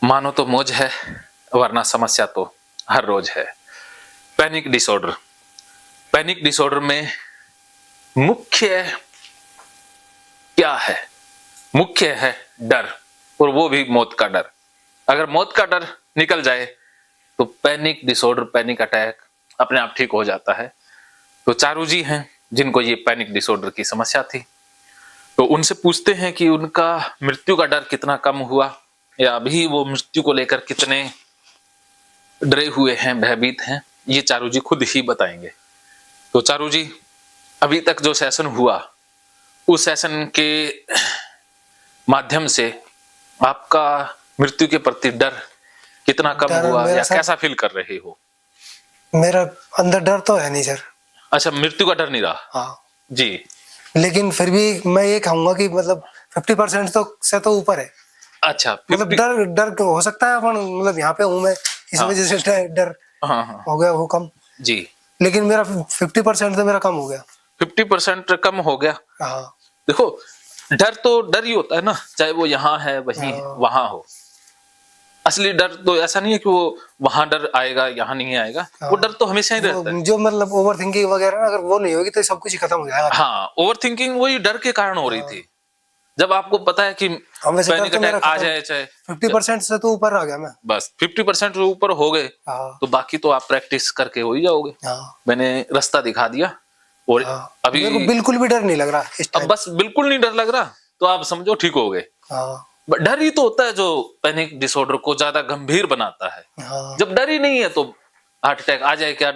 मानो तो मौज है, वरना समस्या तो हर रोज है। Panic disorder. पैनिक डिसऑर्डर में मुख्य क्या है? मुख्य है डर, और वो भी मौत का डर। अगर मौत का डर निकल जाए तो पैनिक डिसऑर्डर, पैनिक अटैक अपने आप ठीक हो जाता है। तो चारू जी हैं जिनको ये पैनिक डिसऑर्डर की समस्या थी, तो उनसे पूछते हैं कि उनका मृत्यु का डर कितना कम हुआ, या अभी वो मृत्यु को लेकर कितने डरे हुए हैं, भयभीत हैं। ये चारू जी खुद ही बताएंगे। तो चारू जी, अभी तक जो सेशन हुआ, उस सेशन के माध्यम से आपका मृत्यु के प्रति डर कितना कम हुआ, या कैसा फील कर रहे हो? मेरा अंदर डर तो है नहीं सर। अच्छा, मृत्यु का डर नहीं रहा? हाँ जी। लेकिन फिर भी मैं ये कहूंगा कि मतलब 50% तो से तो ऊपर है। अच्छा, मतलब डर डर हो सकता है, अपन मतलब यहाँ पे हूँ मैं, इस वजह से डर हो गया वो कम जी। लेकिन मेरा 50% तो मेरा कम हो गया। 50% कम हो गया। हाँ। देखो, डर तो डर ही होता है ना, चाहे वो यहाँ है, वहीं वहां हो। असली डर तो ऐसा नहीं है कि वो वहां डर आएगा, यहाँ नहीं आएगा। वो डर तो हमेशा ही रहता है। जो मतलब ओवर थिंकिंग वगैरह अगर वो नहीं होगी तो सब कुछ ही खत्म हो जाएगा। हाँ, ओवर थिंकिंग वही डर के कारण हो रही थी। जब आपको पता है कि पैनिक अटैक आ जाए, चाहे 50% से तो ऊपर आ गया मैं। बस 50% ऊपर हो गए तो बाकी तो आप प्रैक्टिस करके हो ही जाओगे। मैंने रास्ता दिखा दिया, और अभी मेरे को बिल्कुल भी डर नहीं लग रहा इस टाइम। अब बस बिल्कुल नहीं डर लग रहा, तो आप समझो ठीक हो गए। डर ही तो होता है जो पैनिक डिसऑर्डर को ज्यादा गंभीर बनाता है। जब डर ही नहीं है तो हार्ट अटैक आ जाए, क्या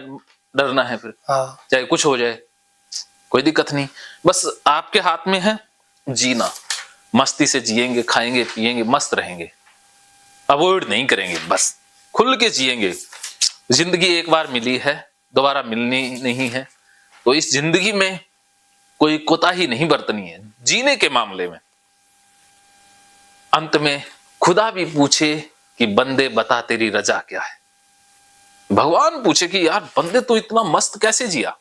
डरना है फिर? चाहे कुछ हो जाए, कोई दिक्कत नहीं। बस आपके हाथ में है जीना। मस्ती से जिएंगे, खाएंगे, पिएंगे, मस्त रहेंगे, अवॉइड नहीं करेंगे, बस खुल के जिएंगे। जिंदगी एक बार मिली है, दोबारा मिलनी नहीं है, तो इस जिंदगी में कोई कोताही नहीं बरतनी है जीने के मामले में। अंत में खुदा भी पूछे कि बंदे बता तेरी रजा क्या है। भगवान पूछे कि यार बंदे तो इतना मस्त कैसे जिया।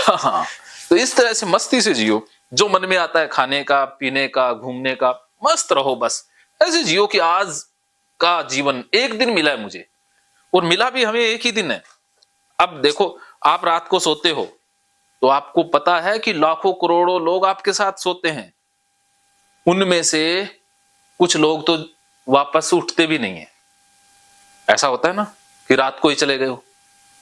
हाँ, तो इस तरह से मस्ती से जियो, जो मन में आता है खाने का, पीने का, घूमने का, मस्त रहो। बस ऐसे जियो कि आज का जीवन एक दिन मिला है मुझे, और मिला भी हमें एक ही दिन है। अब देखो, आप रात को सोते हो तो आपको पता है कि लाखों करोड़ों लोग आपके साथ सोते हैं। उनमें से कुछ लोग तो वापस उठते भी नहीं है। ऐसा होता है ना कि रात को ही चले गए हो,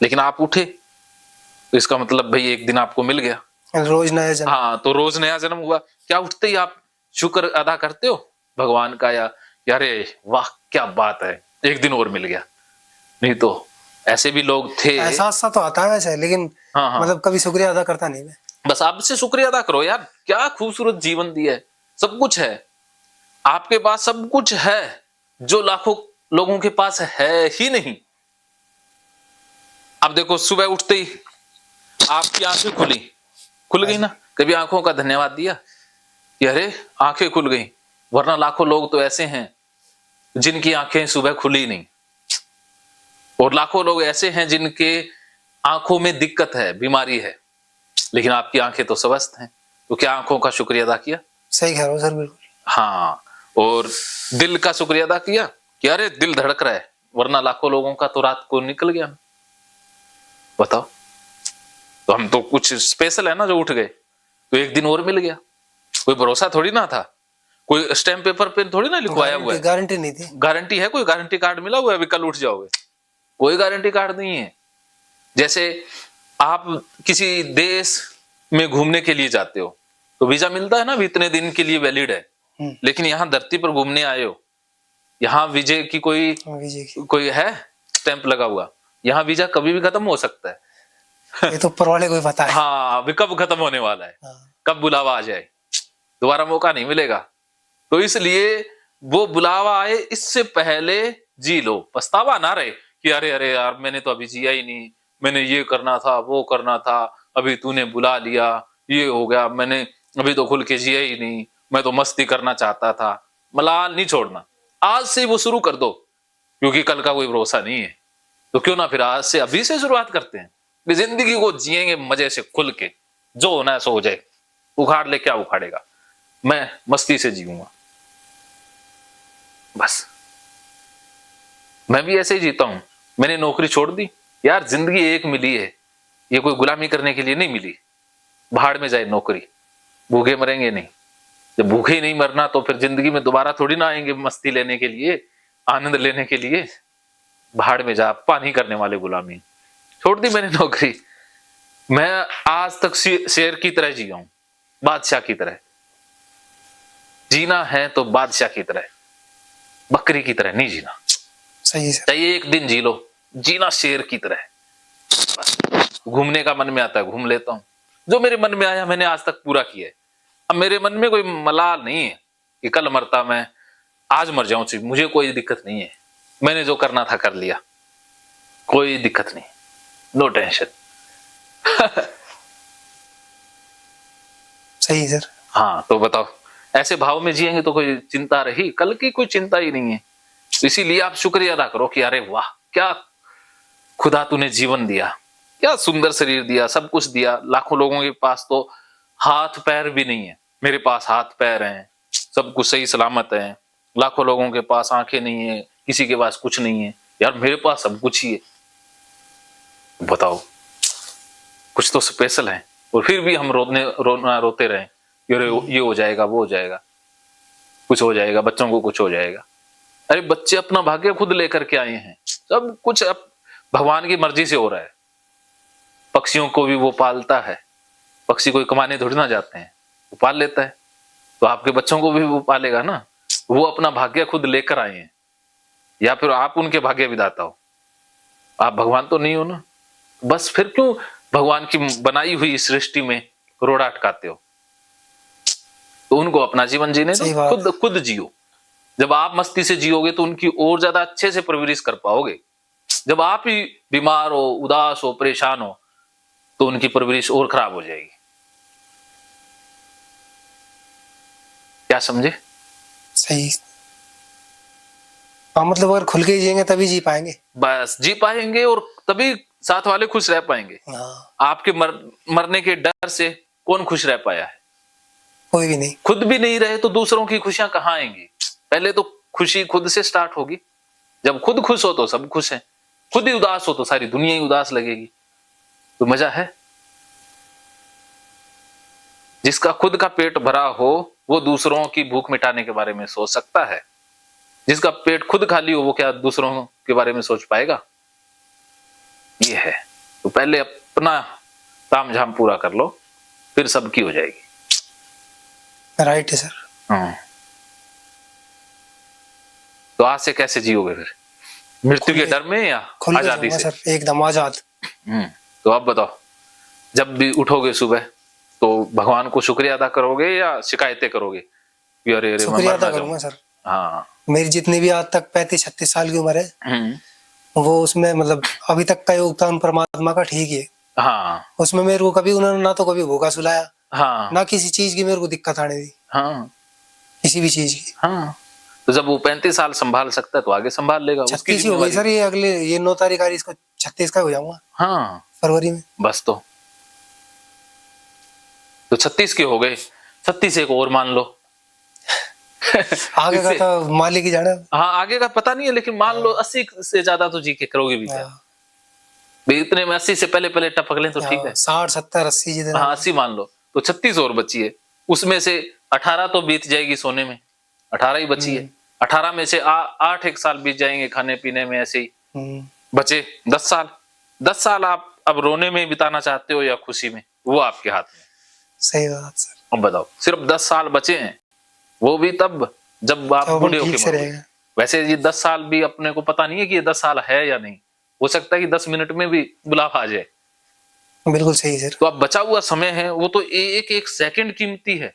लेकिन आप उठे, तो इसका मतलब भाई एक दिन आपको मिल गया, रोज नया जन्म। हाँ, तो रोज नया जन्म हुआ। क्या उठते ही आप शुक्र अदा करते हो भगवान का, या अरे वाह क्या बात है, एक दिन और मिल गया? नहीं तो ऐसे भी लोग थे। एहसास सा तो आता है वैसे, लेकिन मतलब कभी शुक्रिया अदा करता नहीं मैं। बस आपसे शुक्रिया अदा करो यार, क्या खूबसूरत जीवन दिया है, सब कुछ है आपके पास, सब कुछ है जो लाखों लोगों के पास है ही नहीं। अब देखो, सुबह उठते ही आपकी आंखें खुल गई ना, कभी आंखों का धन्यवाद दिया कि अरे आंखें खुल गई? वरना लाखों लोग तो ऐसे हैं जिनकी आंखें सुबह खुली नहीं, और लाखों लोग ऐसे हैं जिनके आंखों में दिक्कत है, बीमारी है, लेकिन आपकी आंखें तो स्वस्थ हैं। तो क्या आंखों का शुक्रिया अदा किया? सही कह रहे हो सर, बिल्कुल। हाँ, और दिल का शुक्रिया अदा किया कि अरे दिल धड़क रहा है, वरना लाखों लोगों का तो रात को निकल गया। बताओ, तो हम तो कुछ स्पेशल है ना जो उठ गए, तो एक दिन और मिल गया। कोई भरोसा थोड़ी ना था, कोई स्टैम्प पेपर पे थोड़ी ना लिखवाया हुआ है, गारंटी नहीं थी। गारंटी है? कोई गारंटी कार्ड मिला हुआ है अभी कल उठ जाओगे? कोई गारंटी कार्ड नहीं है। जैसे आप किसी देश में घूमने के लिए जाते हो तो वीजा मिलता है ना, भी इतने दिन के लिए वैलिड है। लेकिन यहाँ धरती पर घूमने आए हो, यहाँ वीजे की कोई है स्टैंप लगा हुआ? यहाँ वीजा कभी भी खत्म हो सकता है। ये तो ऊपर वाले को ही पता है। हाँ, अभी कब खत्म होने वाला है, कब बुलावा आ जाए, दोबारा मौका नहीं मिलेगा। तो इसलिए वो बुलावा आए इससे पहले जी लो, पछतावा ना रहे कि अरे अरे यार मैंने तो अभी जिया ही नहीं, मैंने ये करना था, वो करना था, अभी तूने बुला लिया, ये हो गया, मैंने अभी तो खुल के जिया ही नहीं, मैं तो मस्ती करना चाहता था। मलाल नहीं छोड़ना, आज से वो शुरू कर दो, क्योंकि कल का कोई भरोसा नहीं है। तो क्यों ना फिर आज से, अभी से शुरुआत करते हैं, जिंदगी को जिएंगे मजे से, खुल के, जो होना है सो हो जाए, उखाड़ ले क्या उखाड़ेगा, मैं मस्ती से जीऊंगा। बस मैं भी ऐसे ही जीता हूं। मैंने नौकरी छोड़ दी यार, जिंदगी एक मिली है, ये कोई गुलामी करने के लिए नहीं मिली। भाड़ में जाए नौकरी, भूखे मरेंगे नहीं। जब भूखे ही नहीं मरना तो फिर जिंदगी में दोबारा थोड़ी ना आएंगे मस्ती लेने के लिए, आनंद लेने के लिए। भाड़ में जा, पानी करने वाले गुलामी। छोड़ दी मैंने नौकरी। मैं आज तक शेर की तरह जिया हूं, बादशाह की तरह। जीना है तो बादशाह की तरह, बकरी की तरह नहीं जीना। सही सर। चाहिए एक दिन जी लो, जीना शेर की तरह। बस घूमने का मन में आता है घूम लेता हूं, जो मेरे मन में आया मैंने आज तक पूरा किया है। अब मेरे मन में कोई मलाल नहीं है कि कल मरता मैं, आज मर जाऊं, मुझे कोई दिक्कत नहीं है। मैंने जो करना था कर लिया, कोई दिक्कत नहीं, नो टेंशन। सही सर। हाँ तो बताओ, ऐसे भाव में जिएंगे तो कोई चिंता रही? कल की कोई चिंता ही नहीं है। इसीलिए आप शुक्रिया अदा करो कि अरे वाह, क्या खुदा तूने जीवन दिया, क्या सुंदर शरीर दिया, सब कुछ दिया। लाखों लोगों के पास तो हाथ पैर भी नहीं है, मेरे पास हाथ पैर हैं, सब कुछ सही सलामत है। लाखों लोगों के पास आंखें नहीं है, किसी के पास कुछ नहीं है। यार मेरे पास सब कुछ ही है। बताओ, कुछ तो स्पेशल है, और फिर भी हम रोते रहे, ये हो जाएगा, वो हो जाएगा, कुछ हो जाएगा, बच्चों को कुछ हो जाएगा। अरे बच्चे अपना भाग्य खुद लेकर के आए हैं, सब कुछ अब भगवान की मर्जी से हो रहा है। पक्षियों को भी वो पालता है, पक्षी कोई कमाने थोड़ी ना जाते हैं, वो पाल लेता है। तो आपके बच्चों को भी वो पालेगा ना, वो अपना भाग्य खुद लेकर आए हैं। या फिर आप उनके भाग्य विधाता हो? आप भगवान तो नहीं हो ना। बस फिर क्यों भगवान की बनाई हुई सृष्टि में रोड़ा अटकाते हो? तो उनको अपना जीवन जीने दो, खुद खुद जियो। जब आप मस्ती से जियोगे तो उनकी और ज्यादा अच्छे से परवरिश कर पाओगे। जब आप ही बीमार हो, उदास हो, परेशान हो, तो उनकी परवरिश और खराब हो जाएगी। क्या समझे? सही। हाँ, मतलब अगर खुल के जिएंगे तभी जी पाएंगे। बस जी पाएंगे, और तभी साथ वाले खुश रह पाएंगे। हाँ। आपके मरने के डर से कौन खुश रह पाया है? कोई भी नहीं। खुद भी नहीं रहे तो दूसरों की खुशियां कहाँ आएंगी? पहले तो खुशी खुद से स्टार्ट होगी। जब खुद खुश हो तो सब खुश हैं, खुद ही उदास हो तो सारी दुनिया ही उदास लगेगी। तो मजा है? जिसका खुद का पेट भरा हो वो दूसरों की भूख मिटाने के बारे में सोच सकता है। जिसका पेट खुद खाली हो वो क्या दूसरों के बारे में सोच पाएगा? ये है। तो पहले अपना तामझाम पूरा कर लो, फिर सबकी हो जाएगी। राइट है सर। तो आज से कैसे जियोगे फिर? मृत्यु के डर में या आजादी से? सर एकदम आजाद। तो अब बताओ, जब भी उठोगे सुबह तो भगवान को शुक्रिया अदा करोगे या शिकायतें करोगे? अरे शुक्रिया अदा करूंगा सर। हाँ, मेरी जितनी भी आज तक 35-36 साल की उम्र है, वो उसमें मतलब अभी तक का योगदान परमात्मा का ठीक है। हाँ, उसमें मेरे को कभी उन्होंने ना तो कभी भूखा सुलाया, हाँ, ना किसी चीज की मेरे को दिक्कत आने दी, हाँ, किसी भी चीज की। हाँ। तो जब वो 35 साल संभाल सकता है तो आगे संभाल लेगा। 36 हो गई सर, ये अगले 9 तारीख आ रही, इसको 36 का हो जाऊंगा। हाँ, फरवरी में। बस तो 36 के हो गए, 36 एक और मान लो। आगे का तो मालिक ही जाने। हाँ, आगे का पता नहीं है, लेकिन मान लो 80 से ज्यादा तो जी के करोगे भी क्या? इतने में 80 से पहले टपक लें तो ठीक है। 60, 70, 80 जितने। हाँ, 80 मान लो, तो 36 और बची है। उसमें से 18 तो बीत जाएगी सोने में, 18 ही बची है। 18 में से 8 एक साल बीत जाएंगे खाने पीने में, ऐसे ही बचे 10 साल। 10 साल आप अब रोने में बिताना चाहते हो या खुशी में, वो आपके हाथ में। सही बात सर। अब बताओ, सिर्फ 10 साल बचे हैं, वो भी तब जब आप बूढ़े होके मरोगे। वैसे ये 10 साल भी अपने को पता नहीं है कि ये 10 साल है या नहीं। हो सकता है कि 10 मिनट में भी बुलावा आ जाए। बिल्कुल सही सर। तो अब बचा हुआ समय है, वो तो एक एक सेकंड कीमती है।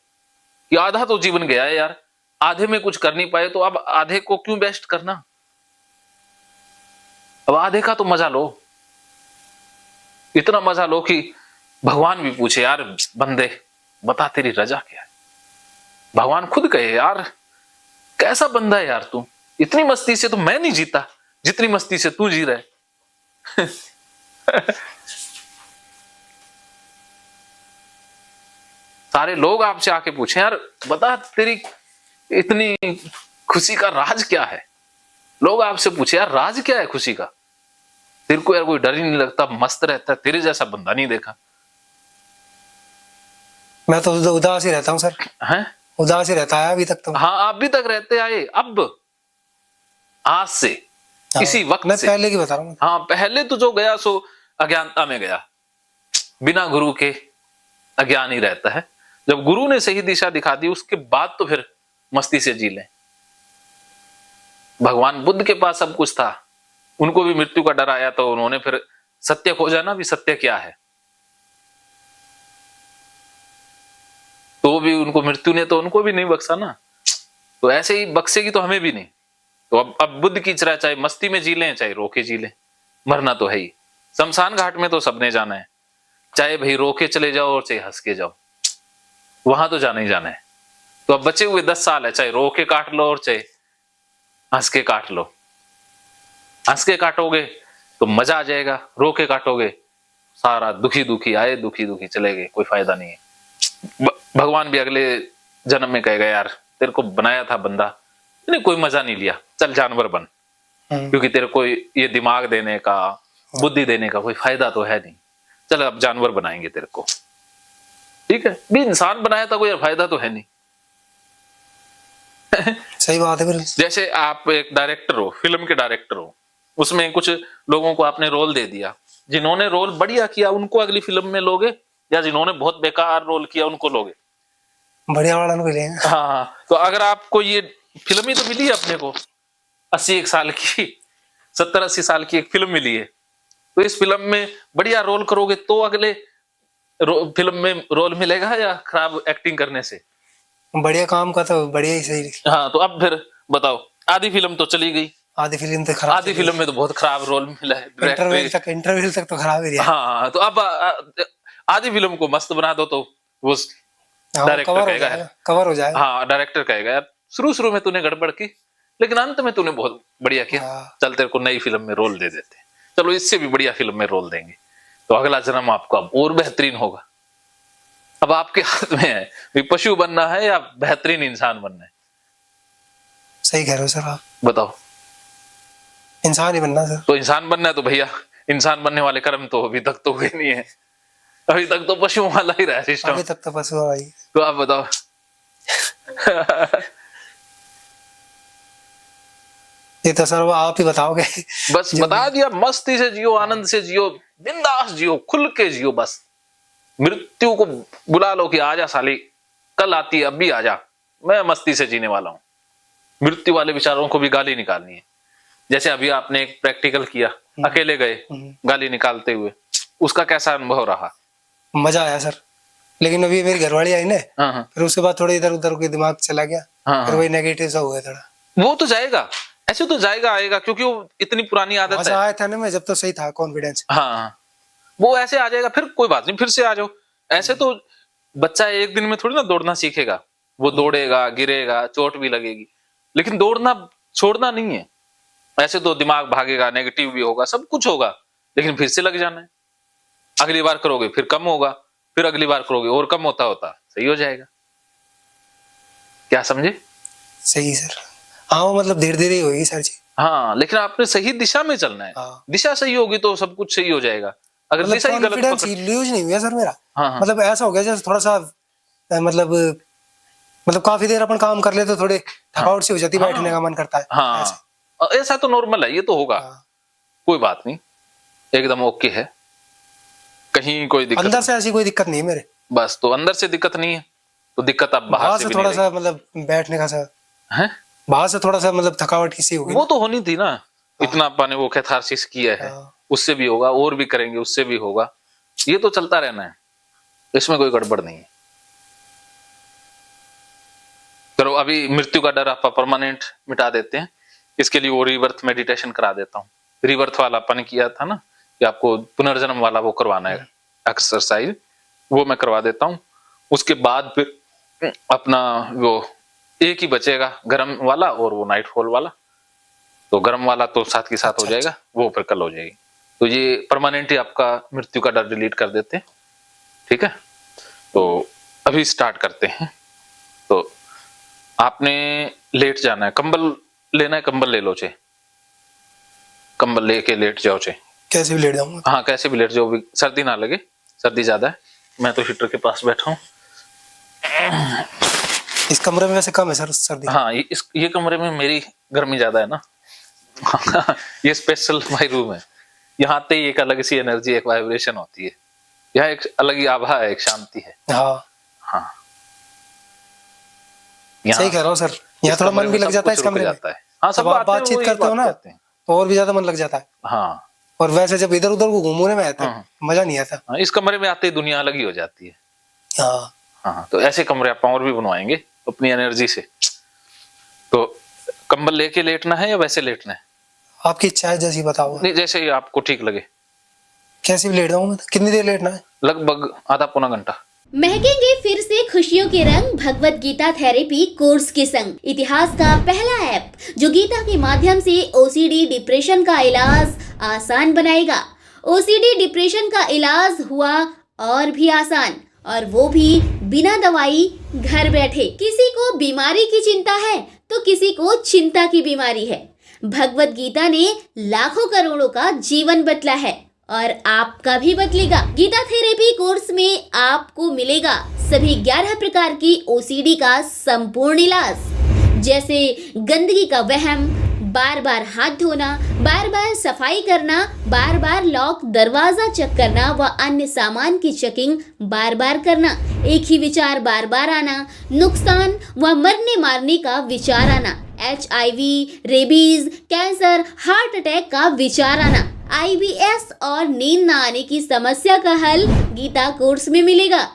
कि आधा तो जीवन गया है यार, आधे में कुछ कर नहीं पाए तो अब आधे को क्यों वेस्ट करना? अब आधे का तो मजा लो, इतना मजा लो कि भगवान भी पूछे, यार बंदे बता तेरी रजा क्या है? भगवान खुद कहे, यार कैसा बंदा है यार तू, इतनी मस्ती से तो मैं नहीं जीता जितनी मस्ती से तू जी रहा है। सारे लोग आपसे आके पूछे, यार बता तेरी इतनी खुशी का राज क्या है? लोग आपसे पूछे यार राज क्या है खुशी का? तेरे को यार कोई डर ही नहीं लगता, मस्त रहता है, तेरे जैसा बंदा नहीं देखा। मैं तो उदास ही रहता हूँ सर, हैं? उदास ही रहता है अभी तक तो। हाँ अभी तक रहते आए, अब आज से हाँ, इसी वक्त मैं से। पहले की बता रहा हूँ। हाँ पहले तो जो गया सो अज्ञानता में गया, बिना गुरु के अज्ञान ही रहता है। जब गुरु ने सही दिशा दिखा दी उसके बाद तो फिर मस्ती से जी लें। भगवान बुद्ध के पास सब कुछ था, उनको भी मृत्यु का डर आया तो उन्होंने फिर सत्य खोजा ना, भी सत्य क्या है। तो भी उनको मृत्यु ने तो उनको भी नहीं बख्शा ना, तो ऐसे ही बख्शेगी तो हमें भी नहीं। तो अब बुद्ध की तरह चाहे मस्ती में जी लें चाहे रोके जी लें, मरना तो है ही। शमशान घाट में तो सबने जाना है, चाहे भाई रोके चले जाओ और चाहे हंस के जाओ, वहां तो जाना ही जाना है। तो अब बचे हुए 10 साल है, चाहे रोके काट लो और चाहे हंस के काट लो। हंस के काटोगे तो मजा आ जाएगा, रोके काटोगे सारा दुखी दुखी आए दुखी दुखी चले गए, कोई फायदा नहीं है। भगवान भी अगले जन्म में कहेगा यार तेरे को बनाया था बंदा, नहीं कोई मजा नहीं लिया, चल जानवर बन, क्योंकि तेरे को ये दिमाग देने का बुद्धि देने का कोई फायदा तो है नहीं, चल अब जानवर बनाएंगे तेरे को। ठीक है, भी इंसान बनाया था कोई फायदा तो है नहीं। सही बात है फिर। जैसे आप एक डायरेक्टर हो, फिल्म के डायरेक्टर हो, उसमें कुछ लोगों को आपने रोल दे दिया, जिन्होंने रोल बढ़िया किया उनको अगली फिल्म में लोगे, या जिन्होंने बहुत बेकार रोल किया उनको लोगे? बढ़िया वाला को लेंगे। हाँ, तो अगर आपको ये फिल्म ही तो मिली है अपने को 80 साल की, 70-80 साल की एक फिल्म मिली है, तो इस फिल्म में बढ़िया रोल करोगे तो अगले फिल्म में रोल मिलेगा, या खराब एक्टिंग करने से? बढ़िया काम का तो बढ़िया ही सही। हाँ, तो अब फिर बताओ, आधी फिल्म तो चली गई, आधी फिल्म तो खराब, आधी फिल्म में तो बहुत खराब रोल मिला है, इंटरवल तक तो खराब ही रहा। हाँ, तो अब आधी फिल्म को मस्त बना दो तो वो डायरेक्टर कहेगा, कवर हो जाएगा। हाँ डायरेक्टर कहेगा यार शुरू शुरू में तूने गड़बड़ की लेकिन अंत में तूने बहुत बढ़िया किया, चल तेरे को नई फिल्म में रोल दे देते, चलो इससे भी बढ़िया फिल्म में रोल देंगे, तो अगला जन्म आपका अब और बेहतरीन होगा। अब आपके हाथ में है भी पशु बनना है या बेहतरीन इंसान बनना है। सही कह रहे हो सर आप। बताओ, इंसान ही बनना सर। तो इंसान बनना है तो भैया इंसान बनने वाले कर्म तो अभी तक तो हुए नहीं है, अभी तक तो पशुओं वाला ही रहा सिस्टम। अभी तक तो पशु भाई। तो आप बताओ। ये तो सर आप ही बताओगे। बस बता दिया, मस्ती से जियो, आनंद से जियो, बिंदास जियो, खुल के जियो, बस मृत्यु को बुला लो कि आजा साली, कल आती है अभी आजा, मैं मस्ती से जीने वाला हूं। मृत्यु वाले विचारों को भी गाली निकालनी है, जैसे अभी आपने एक प्रैक्टिकल किया, अकेले गए गाली निकालते हुए, उसका कैसा अनुभव रहा? मजा आया सर, लेकिन अभी मेरी घरवाली आई ना, फिर उसके बाद थोड़ा इधर उधर के दिमाग चला गया, फिर वही नेगेटिव सा हुआ थोड़ा। वो तो जाएगा, ऐसे तो जाएगा आएगा, क्योंकि वो इतनी पुरानी आदत है। आया था ना मैं जब तो सही था कॉन्फिडेंस। हाँ, वो ऐसे आ जाएगा, फिर कोई बात नहीं, फिर से आ जाओ। ऐसे तो बच्चा एक दिन में थोड़ी ना दौड़ना सीखेगा, वो दौड़ेगा, गिरेगा, चोट भी लगेगी, लेकिन दौड़ना छोड़ना नहीं है। ऐसे तो दिमाग भागेगा, नेगेटिव भी होगा, सब कुछ होगा, लेकिन फिर से लग जाना है। अगली बार करोगे फिर कम होगा, फिर अगली बार करोगे और कम होता होता सही हो जाएगा। क्या समझे? सही सर। हाँ, वो मतलब धीरे धीरे ही होगी सर जी। हाँ, लेकिन आपने सही दिशा में चलना है। दिशा सही होगी तो सब कुछ सही हो जाएगा। अगर मतलब दिशा ही गलत पकड़... लूज नहीं हुआ सर मेरा। हाँ। मतलब ऐसा हो गया जैसे थोड़ा सा मतलब काफी देर अपन काम कर ले तो थोड़े थकावट सी हो जाती है, बैठने का मन करता है। हाँ, ऐसा तो नॉर्मल है, ये तो होगा। कोई बात नहीं, एकदम ओके है, कहीं कोई दिक्कत अंदर से ऐसी कोई दिक्कत नहीं है मेरे। बस तो अंदर से दिक्कत नहीं है तो दिक्कत अब बाहर से भी थोड़ा सा मतलब बैठने का सा है, बाहर से थोड़ा सा मतलब थकावट की सी होगी। वो तो होनी थी ना, इतना पाने वो कैथारसिस किया है, उससे भी होगा, और भी करेंगे उससे भी होगा, ये तो चलता रहना है, इसमें कोई गड़बड़ नहीं है। चलो अभी मृत्यु का डर आप परमानेंट मिटा देते हैं, इसके लिए वो रिबर्थ मेडिटेशन करा देता हूँ। रिबर्थ वाला अपन किया था ना कि आपको पुनर्जन्म वाला वो करवाना है एक्सरसाइज, वो मैं करवा देता हूँ। उसके बाद फिर अपना वो एक ही बचेगा गर्म वाला और वो नाइट फॉल वाला, तो गर्म वाला तो साथ के साथ हो जाएगा, वो फिर कल हो जाएगी। तो ये परमानेंटली आपका मृत्यु का डर डिलीट कर देते हैं। ठीक है, तो अभी स्टार्ट करते हैं। तो आपने लेट जाना है, कंबल लेना है, कंबल ले लो चे, कंबल लेके लेट जाओ चे। कैसे भी लेट जाऊंगा? हाँ कैसे भी लेट जाओ, भी सर्दी ना लगे, सर्दी ज्यादा है। मैं तो हीटर के पास बैठा हूँ। इस कमरे में वैसे कम है सर सर्दी? हाँ ये कमरे में मेरी गर्मी ज्यादा है ना। ये स्पेशल माई रूम है, यहाँ आते ही एक अलग सी एनर्जी, एक वाइब्रेशन होती है, यह एक अलग ही आभा है, एक शांति है। हाँ हाँ सही कह रहा हूँ सर, यहाँ थोड़ा मन भी लग जाता है इस कमरे में। हाँ सब आप बातचीत करते हो ना तो और भी ज्यादा मन लग जाता है। हाँ और वैसे जब इधर उधर को घूमने में आता है मजा नहीं आता। हाँ, इस कमरे में आते ही दुनिया अलग ही हो जाती है। हाँ हाँ तो ऐसे कमरे आप और भी बनवाएंगे अपनी एनर्जी से। तो कंबल लेके लेटना है या वैसे लेटना है? आपकी इच्छा है, जैसी बताओ। नहीं जैसे ही आपको ठीक लगे। कैसे भी लेट जाऊँ मैं? कितनी देर लेटना है? लगभग आधा पौना घंटा। महकेंगे फिर से खुशियों के रंग भगवत गीता थेरेपी कोर्स के संग। इतिहास का पहला ऐप जो गीता के माध्यम से ओसीडी डिप्रेशन का इलाज आसान बनाएगा। ओसीडी डिप्रेशन का इलाज हुआ और भी आसान, और वो भी बिना दवाई, घर बैठे। किसी को बीमारी की चिंता है तो किसी को चिंता की बीमारी है। भगवत गीता ने लाखों करोड़ों का जीवन बदला है और आपका भी बदलेगा। गीता थेरेपी कोर्स में आपको मिलेगा सभी 11 प्रकार की ओसीडी का संपूर्ण इलाज, जैसे गंदगी का वहम, बार बार हाथ धोना, बार बार सफाई करना, बार बार लॉक दरवाजा चेक करना व अन्य सामान की चेकिंग बार बार करना, एक ही विचार बार बार आना, नुकसान व मरने मारने का विचार आना, HIV, rabies, cancer, heart attack का विचार आना, IBS और नींद न आने की समस्या का हल गीता कोर्स में मिलेगा।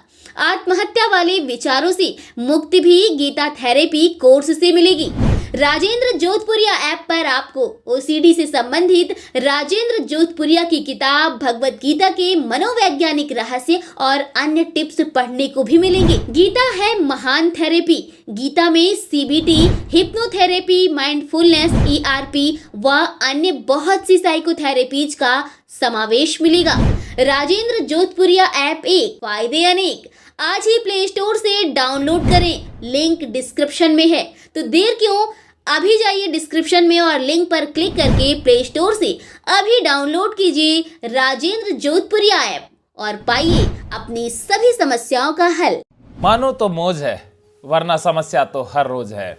आत्महत्या वाले विचारों से मुक्ति भी गीता थेरेपी कोर्स से मिलेगी। राजेंद्र जोधपुरिया ऐप पर आपको ओसीडी से संबंधित राजेंद्र जोधपुरिया की किताब भगवत गीता के मनोवैज्ञानिक रहस्य और अन्य टिप्स पढ़ने को भी मिलेंगे। गीता है महान थेरेपी। गीता में CBT, हिप्नोथेरेपी, माइंडफुलनेस, ERP व अन्य बहुत सी साइकोथेरेपीज का समावेश मिलेगा। राजेंद्र जोधपुरिया ऐप एक, फायदे अनेक। आज ही प्ले स्टोर से डाउनलोड करें, लिंक डिस्क्रिप्शन में है। तो देर क्यों, अभी जाइए डिस्क्रिप्शन में और लिंक पर क्लिक करके प्ले स्टोर से अभी डाउनलोड कीजिए राजेंद्र जोधपुरिया ऐप और पाइए अपनी सभी समस्याओं का हल। मानो तो मौज है, वरना समस्या तो हर रोज है।